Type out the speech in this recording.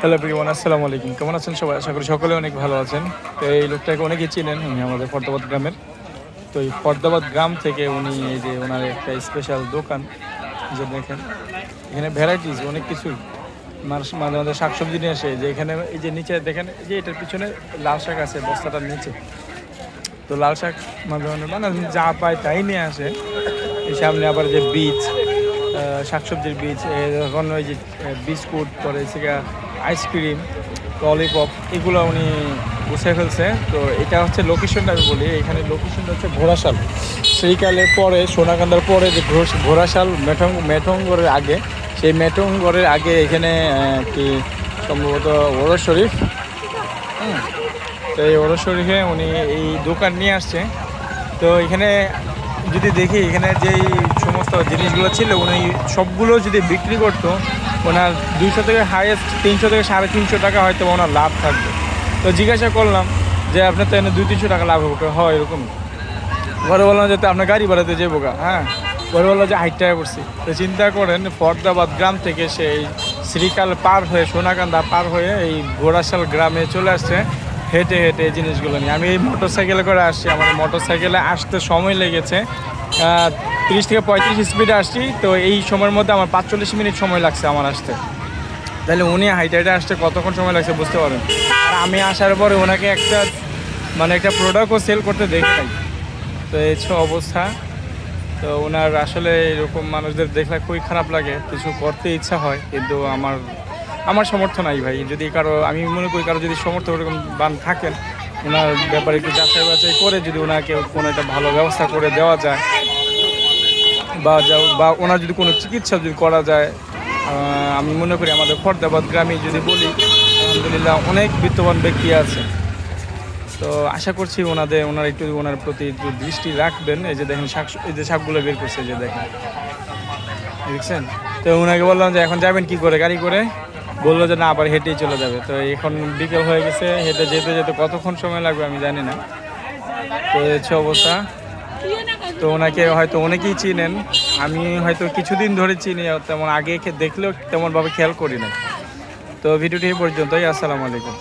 Hello everyone, আসসালামু আলাইকুম। কেমন আছেন সবাই? আশা করি সকলে অনেক ভালো আছেন। তো এই লোকটাকে অনেকেই চিনেন, উনি আমাদের ফরদাবাদ গ্রামের। তো এই ফরদাবাদ গ্রাম থেকে উনি এই যে ওনার একটা স্পেশাল দোকান, যে দেখেন এখানে ভ্যারাইটিস অনেক কিছুই মানুষ মাঝে মাঝে শাকসবজি নিয়ে আসে। যে এখানে এই যে নিচে দেখেন, এই যে এটার পিছনে লাল শাক আছে বস্তাটার নিচে। তো লাল শাক মাঝে মাঝে মানে যা পায় তাই নিয়ে আসে। এই সামনে আবার যে বীজ, শাকসবজির বীজ, এখন ওই যে বিস্কুট, পরে আইসক্রিম, ললিপপ, এগুলো উনি গুছিয়ে ফেলছে। তো এটা হচ্ছে লোকেশনটা, আমি বলি এখানে লোকেশনটা হচ্ছে ঘোড়াশাল। শ্রীকালের পরে, সোনাকান্দার পরে যে ঘোড়াশাল মেঠংগড়ের আগে, সেই মেঠংগড়ের আগে এখানে কি সম্ভবত ওরস শরীফ। তো এই ওরস শরীফে উনি এই দোকান নিয়ে আসছে। তো এখানে যদি দেখি, এখানে যেই সমস্ত জিনিসগুলো ছিল উনি সবগুলো যদি বিক্রি করতো, ওনার 200 থেকে হাইয়েস্ট 300 থেকে 350 টাকা হয়তো ওনার লাভ থাকবে। তো জিজ্ঞাসা করলাম যে আপনার তো এনে 200-300 টাকা লাভ হবে, হয় এরকম। ঘরে বললাম যে আপনার গাড়ি ভাড়াতে যাবো গা, হ্যাঁ। ঘরে বললো যে 60 টাকা করছি। তো চিন্তা করেন, ফরদাবাদ গ্রাম থেকে সেই শ্রীকাল পার হয়ে, সোনাকান্দা পার হয়ে এই ঘোড়াশাল গ্রামে চলে আসছে হেঁটে হেঁটে এই জিনিসগুলো নিয়ে। আমি এই মোটর সাইকেলে করে আসছি, আমার মোটর সাইকেলে আসতে সময় লেগেছে 30 থেকে 35 স্পিডে আসছি। তো এই সময়ের মধ্যে আমার 45 মিনিট সময় লাগছে আমার আসতে। তাহলে উনি হাইটে হাইটে আসতে কতক্ষণ সময় লাগছে বুঝতে পারেন। আর আমি আসার পরে ওনাকে একটা প্রোডাক্টও সেল করতে দেখি নাই। তো এই অবস্থা। তো ওনার আসলে এরকম মানুষদের দেখলে খুবই খারাপ লাগে, কিছু করতে ইচ্ছা হয়, কিন্তু আমার সমর্থ নাই ভাই। যদি আমি মনে করি কারো যদি সমর্থ এরকম বান থাকেন, ওনার ব্যাপারে একটু যাচাই বাছাই করে যদি ওনাকে কোনো একটা ভালো ব্যবস্থা করে দেওয়া যায়, বা ওনার যদি কোনো চিকিৎসা যদি করা যায়, আমি মনে করি আমাদের ফরদাবাদ গ্রামে যদি বলি, আলহামদুলিল্লাহ অনেক বিত্তবান ব্যক্তি আছে। তো আশা করছি ওনারা একটু ওনার প্রতি একটু দৃষ্টি রাখবেন। এই যে দেখেন এই যে শাকগুলো বের করছে, যে দেখছেন। তো ওনাকে বললাম যে এখন যাবেন কি করে, গাড়ি করে? বললো যে না, আবার হেঁটেই চলে যাবে। তো এখন বিকেল হয়ে গেছে, হেঁটে যেতে যেতে কতক্ষণ সময় লাগবে আমি জানি না। তো হচ্ছে অবস্থা। তো ওনাকে হয়তো অনেকেই চিনেন, আমি হয়তো কিছুদিন ধরে চিনি, তেমন আগে দেখলেও তেমনভাবে খেয়াল করি না। তো ভিডিওটি এই পর্যন্তই। আসসালামু আলাইকুম।